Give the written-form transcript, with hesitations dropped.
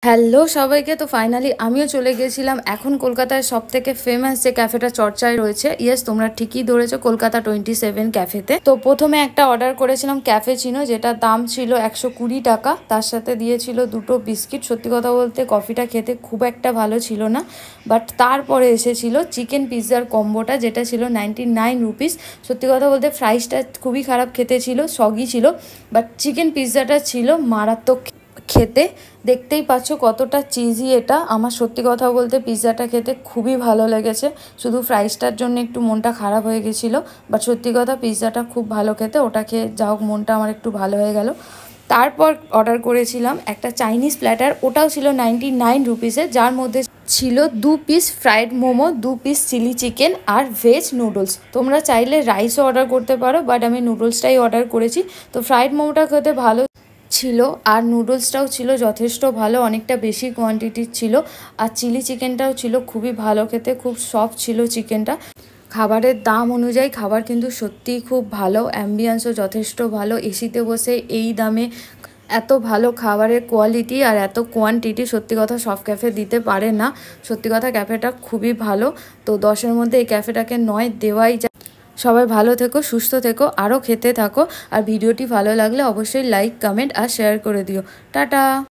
Hello সবাইকে। তো finally আমিও চলে গেছিলাম এখন কলকাতায় সবথেকে ফেমাস যে ক্যাফেটা চর্চায় রয়েছে। ইয়েস, তোমরা ঠিকই ধরেছো, কলকাতা 27 ক্যাফেতে। তো প্রথমে একটা অর্ডার করেছিলাম ক্যাফেচিনো, যেটা দাম ছিল 120 টাকা। তার সাথে দিয়েছিল দুটো বিস্কিট। সত্যি কথা বলতে কফিটা খেতে খুব একটা ভালো ছিল না, বাট তারপরে এসেছিল চিকেন পিৎজার কম্বোটা, যেটা ছিল 99 রুপিস। সত্যি কথা বলতে ফ্রাইসটা খুবই খারাপ খেতে ছিল, সগি ছিল, বাট চিকেন পিৎজাটা ছিল মারাত্মক খেতে। দেখতেই পাচ্ছ কতটা চিজি এটা। আমার সত্যি কথা বলতে পিৎজাটা খেতে খুবই ভালো লেগেছে, শুধু ফ্রাইসটার জন্য একটু মনটা খারাপ হয়ে গেছিলো। বাট সত্যি কথা পিৎজাটা খুব ভালো খেতে, ওটা খেয়ে যা হোক মনটা আমার একটু ভালো হয়ে গেল। তারপর অর্ডার করেছিলাম একটা চাইনিজ প্ল্যাটার, ওটাও ছিল 99 রুপিসে, যার মধ্যে ছিল 2 piece fried momo, 2 piece chilli chicken আর ভেজ নুডলস। তোমরা চাইলে রাইসও অর্ডার করতে পারো, বাট আমি নুডলসটাই অর্ডার করেছি। তো ফ্রাইড মোমোটা খেতে ভালো ছিল, আর নুডলসটাও ছিল যথেষ্ট ভালো, অনেকটা বেশি কোয়ান্টিটির ছিল। আর চিলি চিকেনটাও ছিল খুবই ভালো খেতে, খুব সফট ছিল চিকেনটা। খাবারের দাম অনুযায়ী খাবার কিন্তু সত্যিই খুব ভালো, অ্যাম্বিয়েন্সও যথেষ্ট ভালো। এসিতে বসে এই দামে এত ভালো খাবারের কোয়ালিটি আর এত কোয়ান্টিটি সত্যি কথা সব ক্যাফে দিতে পারে না। সত্যি কথা ক্যাফেটা খুবই ভালো। তো 10-এর মধ্যে এই ক্যাফেটাকে 9 দেওয়াই যায়। সবাই ভালো থেকো, সুস্থ থেকো, আরও খেতে থাকো। আর ভিডিওটি ভালো লাগলে অবশ্যই লাইক, কমেন্ট আর শেয়ার করে দিও। টাটা।